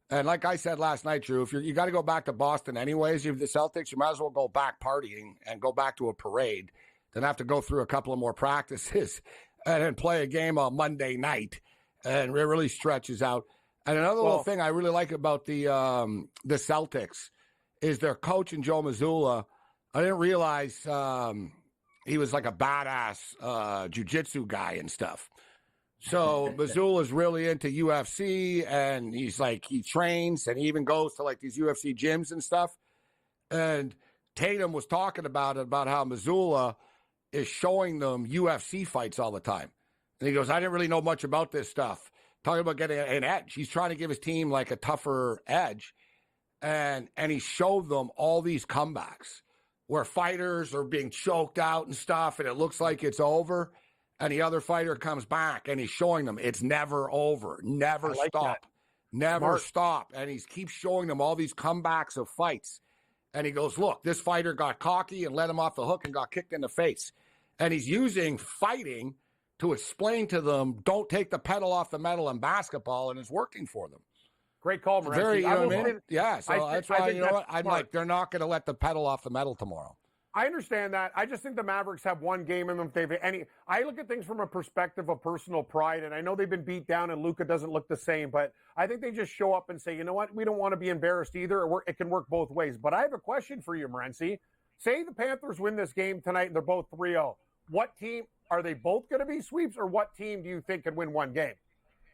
And like I said last night, Drew, if you got to go back to Boston anyways, you're the Celtics, you might as well go back partying and go back to a parade than have to go through a couple of more practices and then play a game on Monday night. And it really stretches out. And another little thing I really like about the Celtics is their coach, and Joe Mazzulla. I didn't realize he was like a badass jiu-jitsu guy and stuff. So Mazzulla's really into UFC, and he trains, and he even goes to like these UFC gyms and stuff. And Tatum was talking about how Mazzulla is showing them UFC fights all the time. And he goes, I didn't really know much about this stuff. Talking about getting an edge. He's trying to give his team like a tougher edge. And he showed them all these comebacks where fighters are being choked out and stuff, and it looks like it's over, and the other fighter comes back, and he's showing them it's never over, never stop, never stop. And he keeps showing them all these comebacks of fights. And he goes, look, this fighter got cocky and let him off the hook and got kicked in the face. And he's using fighting to explain to them, don't take the pedal off the metal in basketball, and it's working for them. Great call, Morency. Very, you know what I mean? Yeah, so that's why, you know what? I'm like, they're not going to let the pedal off the metal tomorrow. I understand that. I just think the Mavericks have one game in them. If they've any, I look at things from a perspective of personal pride, and I know they've been beat down, and Luka doesn't look the same, but I think they just show up and say, you know what? We don't want to be embarrassed either. It can work both ways. But I have a question for you, Morency. Say the Panthers win this game tonight, and they're both 3-0. What team are they both going to be sweeps, or what team do you think can win one game?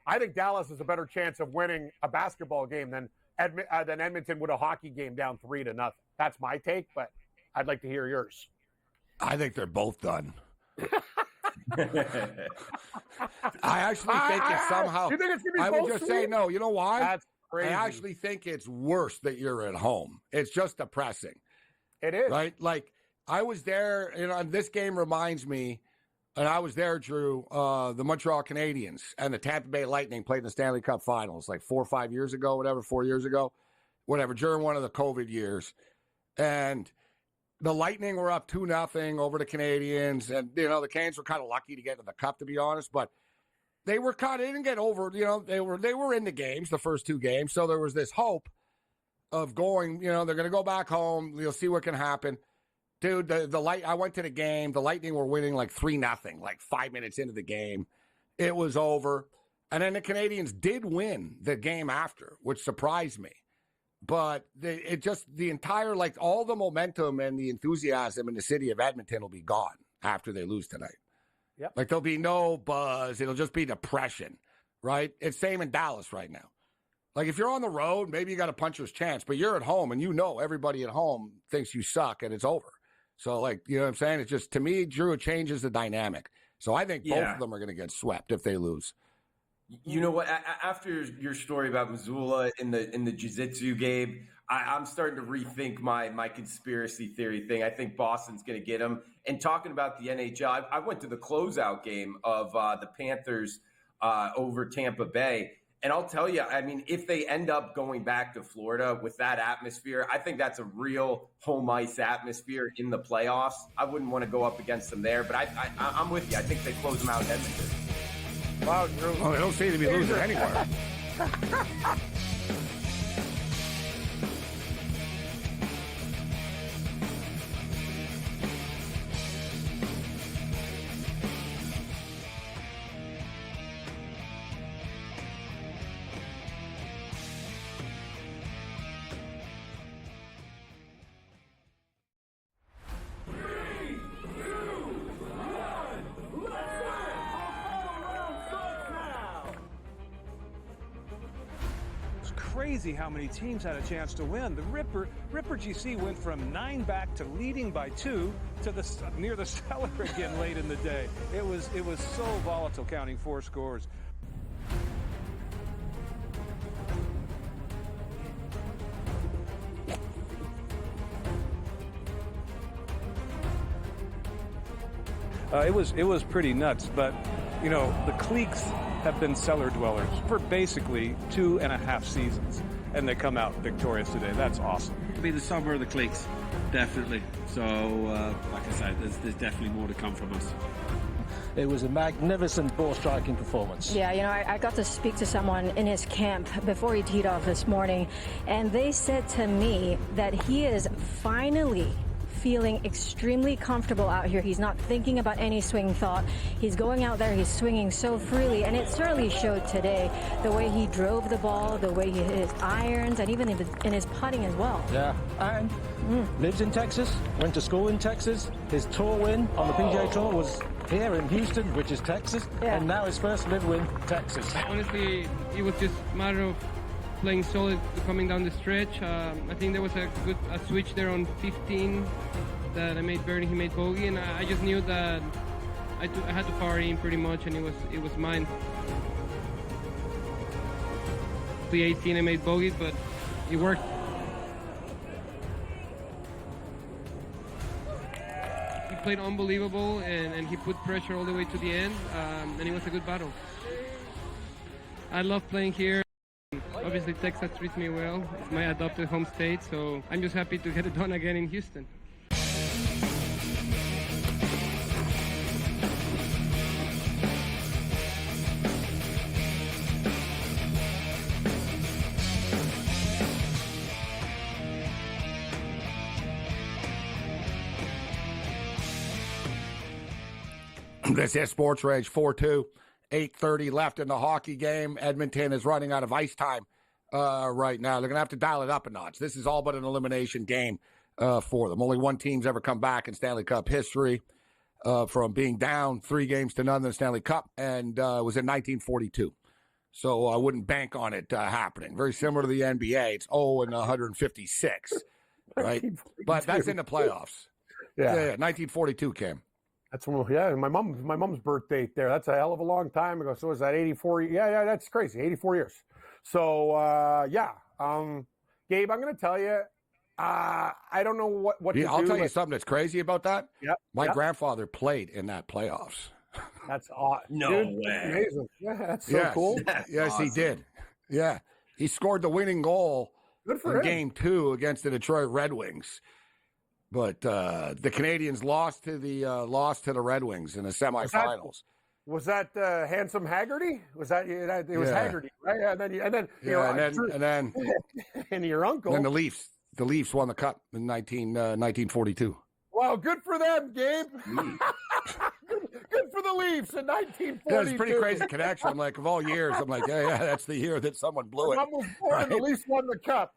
I think Dallas has a better chance of winning a basketball game than Edmonton would a hockey game down 3-0. That's my take, but I'd like to hear yours. I think they're both done. I actually think it's somehow. You think it's gonna be I would just say no. You know why? That's crazy. I actually think it's worse that you're at home. It's just depressing. It is. Right? Like, I was there, and this game reminds me and I was there, Drew, the Montreal Canadiens and the Tampa Bay Lightning played in the Stanley Cup Finals like 4 or 5 years ago, whatever, 4 years ago, whatever, during one of the COVID years. And the Lightning were up 2-0 over the Canadiens. And, the Canes were kind of lucky to get to the Cup, to be honest. But they didn't get over, they were in the games, the first 2 games. So there was this hope of going, they're going to go back home. You'll see what can happen. Dude, I went to the game. The Lightning were winning like 3-0, like 5 minutes into the game. It was over. And then the Canadiens did win the game after, which surprised me. But the entire, like all the momentum and the enthusiasm in the city of Edmonton will be gone after they lose tonight. Yep. Like there'll be no buzz. It'll just be depression, right? It's same in Dallas right now. Like, if you're on the road, maybe you got a puncher's chance, but you're at home, and everybody at home thinks you suck, and it's over. So, like, you know what I'm saying? It's just, to me, Drew, it changes the dynamic. So I think both of them are going to get swept if they lose. You know what? After your story about Missoula in the jiu-jitsu game, I'm starting to rethink my conspiracy theory thing. I think Boston's going to get him. And talking about the NHL, I went to the closeout game of the Panthers over Tampa Bay. And I'll tell you, I mean, if they end up going back to Florida with that atmosphere, I think that's a real home ice atmosphere in the playoffs. I wouldn't want to go up against them there, but I'm with you. I think they close them out in Edmonton. Wow, Drew. Oh, they don't seem to be losing anywhere. Crazy how many teams had a chance to win. The Ripper GC went from 9 back to leading by 2 to near the cellar again late in the day. It was so volatile, counting 4 scores. It was pretty nuts, but the Cleeks have been cellar dwellers for basically 2.5 seasons, and they come out victorious today. That's awesome. It'll be the summer of the Cleeks, definitely. So, like I said, there's definitely more to come from us. It was a magnificent ball striking performance. Yeah, I got to speak to someone in his camp before he teed off this morning, and they said to me that he is finally feeling extremely comfortable out here. He's not thinking about any swing thought. He's going out there, he's swinging so freely, and it certainly showed today, the way he drove the ball, the way he hit his irons, and even in his putting as well. Yeah, and lives in Texas, went to school in Texas. His tour win on the PGA Tour was here in Houston, which is Texas, and now his first live win, Texas. Honestly, it was just a matter of playing solid coming down the stretch. I think there was a switch there on 15 that I made birdie, he made bogey, and I just knew that I had to power in pretty much, and it was mine. The 18 I made bogey, but it worked. He played unbelievable, and he put pressure all the way to the end, and it was a good battle. I love playing here. Obviously, Texas treats me well. It's my adopted home state, so I'm just happy to get it done again in Houston. This is SportsRage 4-2. 8:30 left in the hockey game. Edmonton is running out of ice time right now. They're going to have to dial it up a notch. This is all but an elimination game for them. Only one team's ever come back in Stanley Cup history from being down 3-0 in the Stanley Cup, and it was in 1942. So I wouldn't bank on it happening. Very similar to the NBA. It's 0-156, right? But that's in the playoffs. Yeah, 1942, Cam. That's when, my mom's birth date there. That's a hell of a long time ago. So is that 84? Yeah, that's crazy. 84 years. So Gabe, I'm going to tell you, I don't know what to do. I'll tell you something that's crazy about that. Yeah, my grandfather played in that playoffs. That's awesome. No Dude, way. that's amazing. Yeah, that's so cool. Yes, awesome. he did. Yeah. He scored the winning goal Good for in him. Game 2 against the Detroit Red Wings. But the Canadians lost to the Red Wings in the semifinals. Was that handsome Haggerty? Was that it? Was Haggerty, right? Yeah, and then and your uncle. And then the Leafs won the cup in 1942. Wow, good for them, Gabe. good for the Leafs in 1942. Yeah, it's a pretty crazy connection. I'm like, of all years, I'm like, yeah, that's the year that someone blew it. Mom was born and the Leafs won the cup.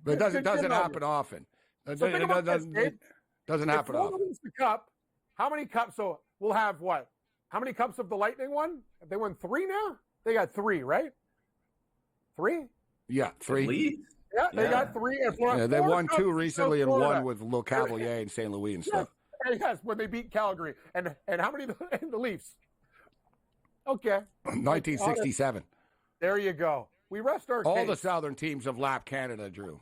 But it doesn't happen often. So think about this, Gabe. Doesn't happen Florida often. wins the cup. How many cups? So we'll have what? How many cups have the Lightning won? Have they won 3 now? They got 3, right? 3? Yeah, 3. Yeah, they got 3. And they won 2 Cups recently and Florida. 1 with Le Cavalier in St. Louis and stuff. Yes, when they beat Calgary. And how many in the Leafs? Okay. 1967. There you go. We rest our All case. the Southern teams have lapped Canada, Drew.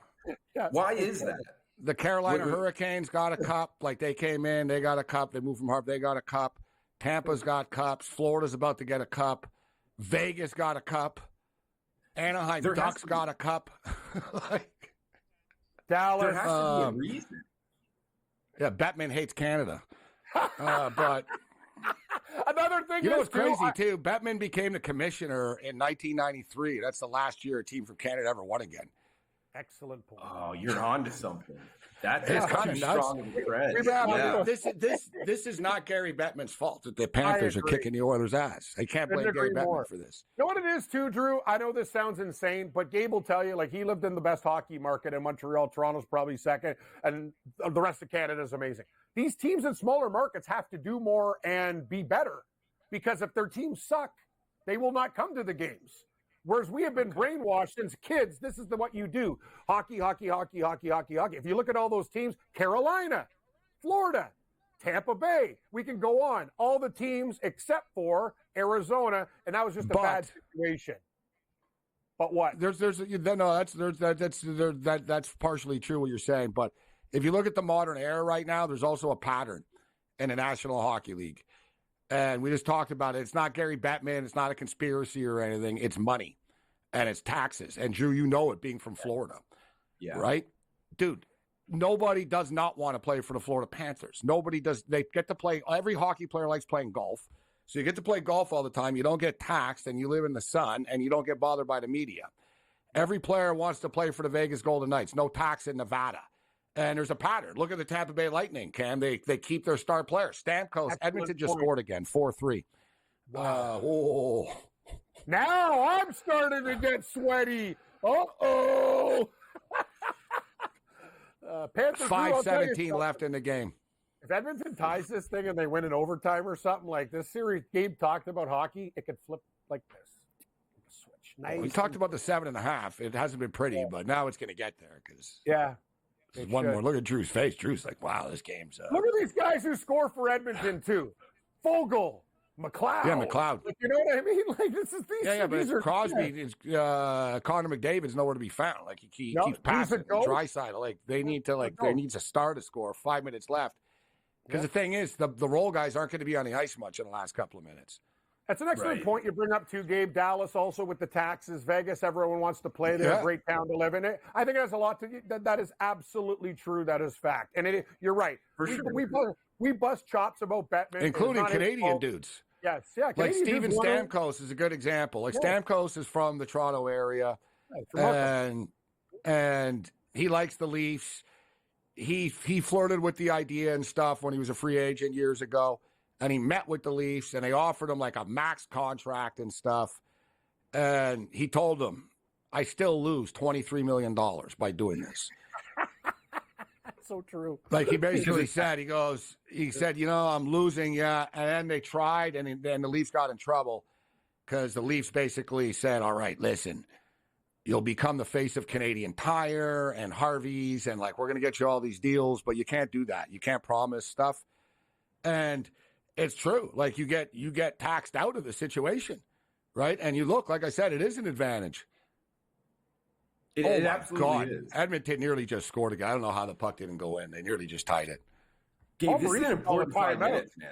Yes. Why is that? The Carolina Hurricanes got a cup. Like, they came in, they got a cup. They moved from Harvard, they got a cup. Tampa's got cups. Florida's about to get a cup. Vegas got a cup. Anaheim Ducks got a cup. Dallas. There has to be a reason. Yeah, Bettman hates Canada. But another thing you know is what's crazy, too? Bettman became the commissioner in 1993. That's the last year a team from Canada ever won again. Excellent point. Oh, you're on to something. That's kind of nuts. strong of a trend. Yeah. This is not Gary Bettman's fault that the Panthers are kicking the Oilers' ass. I can't blame Gary Bettman for this. You know what it is, too, Drew? I know this sounds insane, but Gabe will tell you, like, he lived in the best hockey market in Montreal. Toronto's probably second, and the rest of Canada is amazing. These teams in smaller markets have to do more and be better, because if their teams suck, they will not come to the games. Whereas we have been brainwashed since kids. This is what you do. Hockey, hockey, hockey, hockey, hockey, hockey. If you look at all those teams, Carolina, Florida, Tampa Bay, we can go on. All the teams except for Arizona, and that was just a bad situation. But what? That's partially true what you're saying. But if you look at the modern era right now, there's also a pattern in the National Hockey League. And we just talked about it. It's not Gary Bettman. It's not a conspiracy or anything. It's money and it's taxes. And Drew, you know it being from Florida. Yeah. Right? Dude, nobody does not want to play for the Florida Panthers. Nobody does. They get to play. Every hockey player likes playing golf. So you get to play golf all the time. You don't get taxed and you live in the sun and you don't get bothered by the media. Every player wants to play for the Vegas Golden Knights. No tax in Nevada. And there's a pattern. Look at the Tampa Bay Lightning, Cam. They keep their star players. Stamkos, Edmonton just scored again, 4-3. Wow. Now I'm starting to get sweaty. Uh-oh. Panthers 5:17 left in the game. If Edmonton ties this thing and they win in overtime or something like this series, Gabe talked about hockey, it could flip like this. Switch. Nice. We talked about the 7.5. It hasn't been pretty, but now it's going to get there because one more. Look at Drew's face. Drew's like, wow, this game's Look at these guys who score for Edmonton, too. Fogel, McLeod. Yeah, McLeod. Like, you know what I mean? Like, this is these. Yeah, but these are, Crosby, Connor McDavid's nowhere to be found. Like, he keeps passing. Draisaitl, like, they need a star to score. 5 minutes left. Because the thing is, the role guys aren't going to be on the ice much in the last couple of minutes. That's an excellent point you bring up, too, Gabe. Dallas also with the taxes. Vegas, everyone wants to play there. Great town to live in. It. I think it has a lot to that is absolutely true. That is fact. And you're right. We bust chops about Bettman. Including Canadian dudes. Yes. Yeah. Like Steven Stamkos is a good example. Like Stamkos is from the Toronto area. And he likes the Leafs. He flirted with the idea and stuff when he was a free agent years ago. And he met with the Leafs, and they offered him like a max contract and stuff. And he told them, I still lose $23 million by doing this. That's so true. Like he basically said, he said, I'm losing, And then they tried, and then the Leafs got in trouble because the Leafs basically said, all right, listen, you'll become the face of Canadian Tire and Harvey's, and like we're going to get you all these deals, but you can't do that. You can't promise stuff. And it's true. Like you get taxed out of the situation, right? And you look, like I said, it is an advantage. It absolutely is. Edmonton nearly just scored again. I don't know how the puck didn't go in. They nearly just tied it. Gabe, this is an important 5 minutes, man.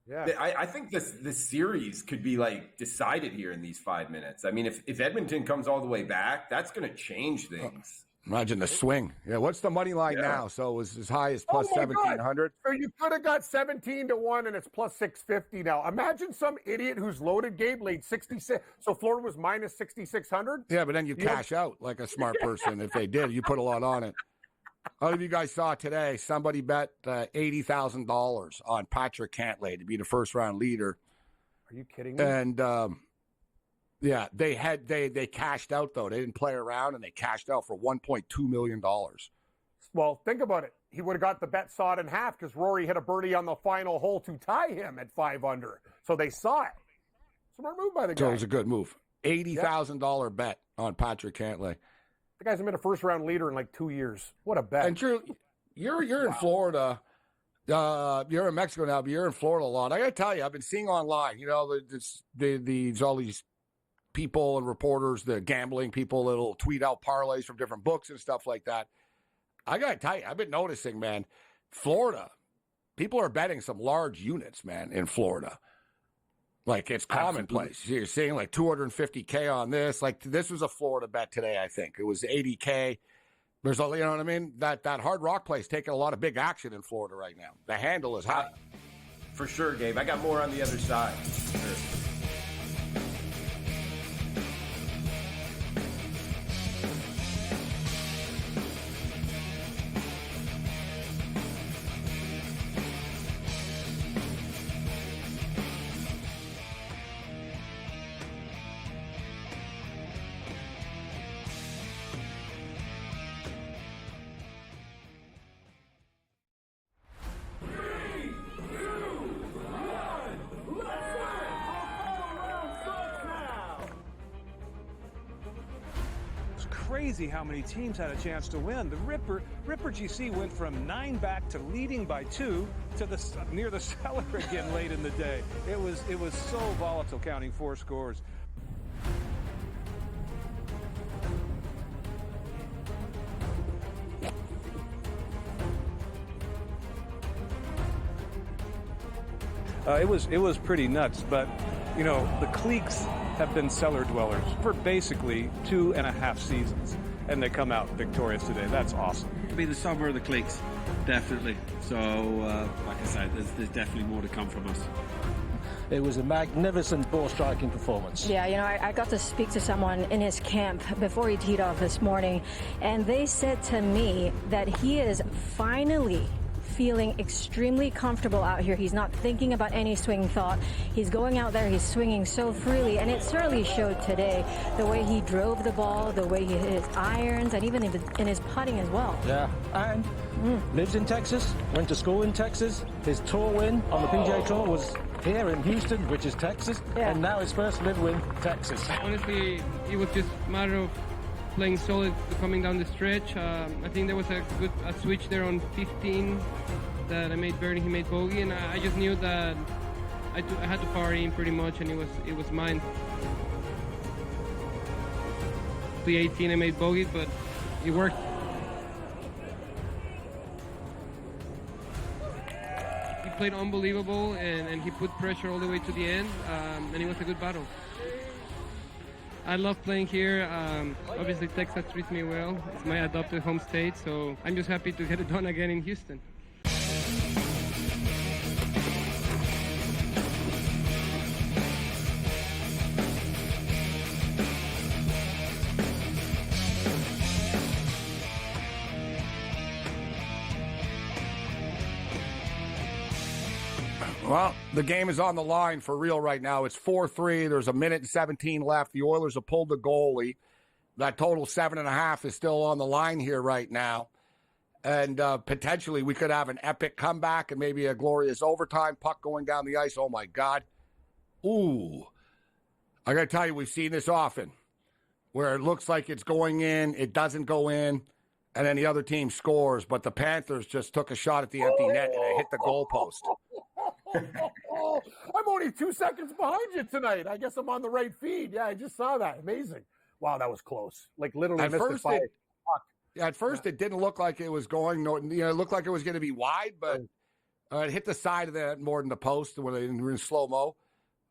Yeah. I think this series could be like decided here in these 5 minutes. I mean, if Edmonton comes all the way back, that's going to change things. Imagine the swing. Yeah, what's the money line now? So it was as high as plus 1,700. So you could have got 17-1, and it's plus 650 now. Imagine some idiot who's loaded Gabe laid 66. So Florida was minus 6,600. Yeah, but then you cash out like a smart person. If they did, you put a lot on it. I don't know if you guys saw today, somebody bet $80,000 on Patrick Cantlay to be the first-round leader. Are you kidding me? And yeah, they cashed out though. They didn't play around, and they cashed out for $1.2 million. Well, think about it. He would have got the bet sawed in half because Rory hit a birdie on the final hole to tie him at 5 under. So they saw it. Smart move by the guy. So it was a good move. $80,000 bet on Patrick Cantlay. The guy's been a first-round leader in like 2 years. What a bet. And Drew, you're in Florida. You're in Mexico now, but you're in Florida a lot. I got to tell you, I've been seeing online, all these people and reporters, the gambling people that'll tweet out parlays from different books and stuff like that. I got to tell you, I've been noticing, man, Florida, people are betting some large units, man, in Florida. Like, it's commonplace. You're seeing like $250K on this. Like, this was a Florida bet today, I think. It was $80K. There's you know what I mean? That Hard Rock place taking a lot of big action in Florida right now. The handle is high. For sure, Gabe. I got more on the other side. Sure. Crazy how many teams had a chance to win. The Ripper GC went from 9 back to leading by 2 to near the cellar again late in the day. It was so volatile, counting 4 scores. It was pretty nuts, but you know, the cliques have been cellar dwellers for basically 2.5 seasons, and they come out victorious today. That's awesome. It'll be the summer of the cliques, definitely. So, like I said, there's definitely more to come from us. It was a magnificent ball striking performance. Yeah, you know, I got to speak to someone in his camp before he teed off this morning, and they said to me that he is finally feeling extremely comfortable out here. He's not thinking about any swing thought. He's going out there, he's swinging so freely, and it certainly showed today. The way he drove the ball, the way he hit his irons, and even in his putting as well. Yeah, and lives in Texas, went to school in Texas. His tour win on the PGA Tour was here in Houston, which is Texas, and now his first live win, Texas. Honestly, it was just a matter of playing solid coming down the stretch. I think there was a switch there on 15 that I made birdie, he made bogey, and I just knew that I had to power in pretty much, and it was mine. The 18 I made bogey, but it worked. He played unbelievable, and he put pressure all the way to the end, and it was a good battle. I love playing here. Obviously, Texas treats me well. It's my adopted home state, so I'm just happy to get it done again in Houston. Well, the game is on the line for real right now. It's 4-3. There's 1:17 left. The Oilers have pulled the goalie. That total 7.5 is still on the line here right now. And potentially we could have an epic comeback and maybe a glorious overtime, puck going down the ice. Oh, my God. Ooh. I got to tell you, we've seen this often where it looks like it's going in, it doesn't go in, and then the other team scores. But the Panthers just took a shot at the empty net and it hit the goalpost. I'm only 2 seconds behind you tonight. I guess I'm on the right feed. Yeah, I just saw that. Amazing. Wow, that was close. Like literally at missed first it. At first, it didn't look like it was going. It looked like it was going to be wide, but All right, hit the side of that more than the post when they were in slow-mo.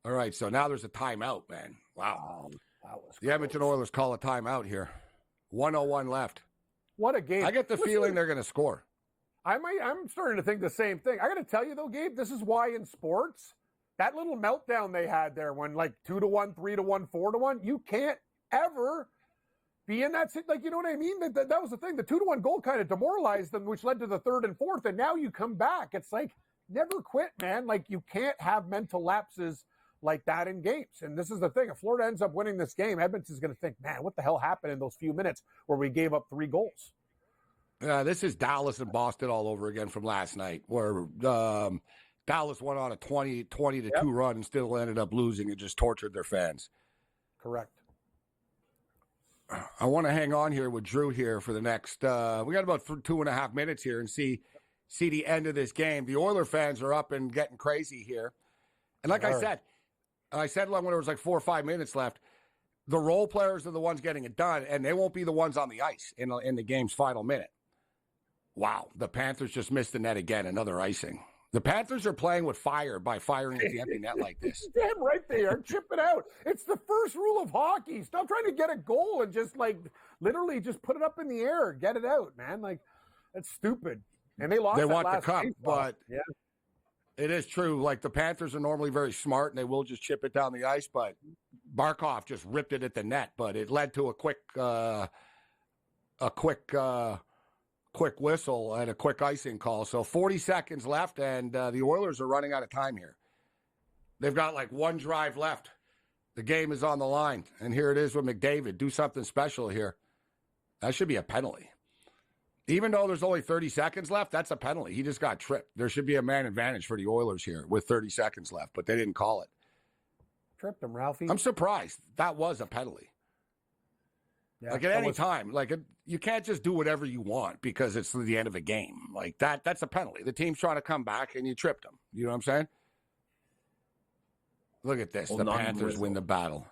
All right, so now there's a timeout, man. Wow. The Edmonton Oilers call a timeout here. 1:01 left. What a game. I get the feeling they're going to score. I'm starting to think the same thing. I got to tell you, though, Gabe, this is why in sports, that little meltdown they had there when 2-1, 3-1, 4-1, you can't ever be in that. Like, you know what I mean? That was the thing. The 2-1 goal kind of demoralized them, which led to the third and fourth. And now you come back. It's like, never quit, man. Like, you can't have mental lapses like that in games. And this is the thing. If Florida ends up winning this game, Edmonton's going to think, man, what the hell happened in those few minutes where we gave up 3 goals? This is Dallas and Boston all over again from last night, where Dallas went on a 20-2 run and still ended up losing and just tortured their fans. Correct. I want to hang on here with Drew here for the next, we got about 2.5 minutes here and see the end of this game. The Oiler fans are up and getting crazy here. And like I said when there was like 4 or 5 minutes left, the role players are the ones getting it done, and they won't be the ones on the ice in the game's final minute. Wow, the Panthers just missed the net again, another icing. The Panthers are playing with fire by firing at the empty net like this. Damn right they are. Chip it out. It's the first rule of hockey. Stop trying to get a goal and just literally just put it up in the air. Get it out, man. Like, that's stupid. And they lost. They that want last the cup, baseball. but it is true. Like, the Panthers are normally very smart, and they will just chip it down the ice, but Barkov just ripped it at the net, but it led to a quick whistle and a quick icing call. So 40 seconds left, and the Oilers are running out of time here. They've got like one drive left. The game is on the line, and here it is with McDavid. Do something special here. That should be a penalty. Even though there's only 30 seconds left, that's a penalty. He just got tripped. There should be a man advantage for the Oilers here with 30 seconds left, but they didn't call it. Tripped him, Ralphie. I'm surprised. That was a penalty. Yeah, like at any time, you can't just do whatever you want because it's the end of a game. Like that's a penalty. The team's trying to come back and you tripped them. You know what I'm saying? Look at this. The Panthers win the battle.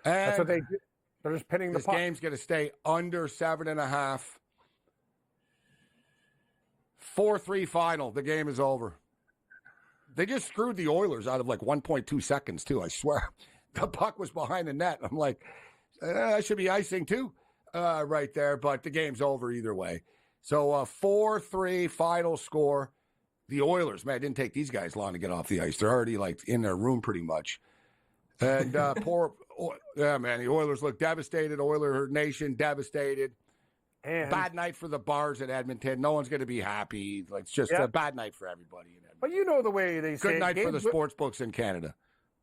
And that's what they do. They're just pinning the puck. This game's going to stay under 7.5. 4-3 final. The game is over. They just screwed the Oilers out of like 1.2 seconds too, I swear. The puck was behind the net. I'm like, I should be icing too right there, but the game's over either way. So 4-3 final score. The Oilers, man, it didn't take these guys long to get off the ice. They're already like in their room pretty much. And the Oilers look devastated. Oiler Nation devastated. And bad night for the bars in Edmonton. No one's going to be happy. Like, it's just a bad night for everybody in Edmonton. But you know the way they say. Good night for the sports books in Canada.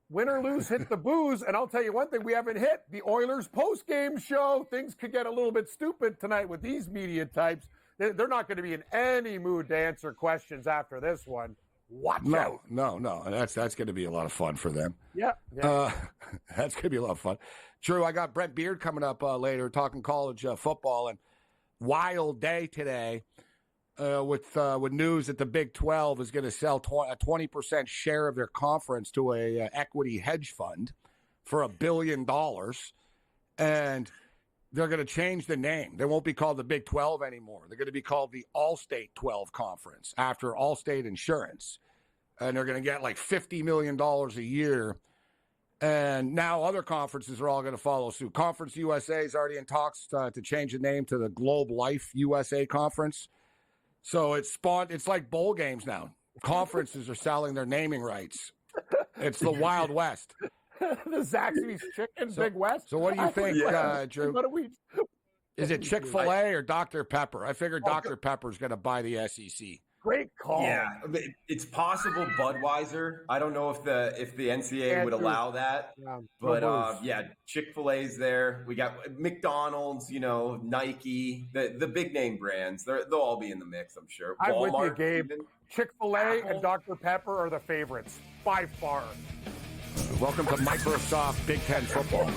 Win or lose, hit the booze. And I'll tell you one thing we haven't hit. The Oilers post-game show. Things could get a little bit stupid tonight with these media types. They're not going to be in any mood to answer questions after this one. Watch out. No. That's going to be a lot of fun for them. Yeah. That's going to be a lot of fun. True, I got Brent Beard coming up later talking college football, and wild day today with news that the Big 12 is going to sell a 20% share of their conference to a equity hedge fund for $1 billion, and they're going to change the name. They won't be called the Big 12 anymore. They're going to be called the Allstate 12 Conference after Allstate Insurance, and they're going to get like $50 million a year. And now other conferences are all going to follow suit. Conference USA is already in talks to change the name to the Globe Life USA Conference. So it's like bowl games now. Conferences are selling their naming rights. It's the Wild West. The Zaxby's Chicken, Big West. So what do you think, Drew? What do we? Is it Chick-fil-A or Dr. Pepper? I figured Dr. Pepper's going to buy the SEC. Great call. Yeah, it's possible Budweiser. I don't know if the NCAA would allow that, but Chick-fil-A's there. We got McDonald's, Nike, the big name brands. They'll all be in the mix, I'm sure. I'm Walmart, with you, Gabe. Chick-fil-A and Dr. Pepper are the favorites by far. Welcome to Microsoft Big Ten football.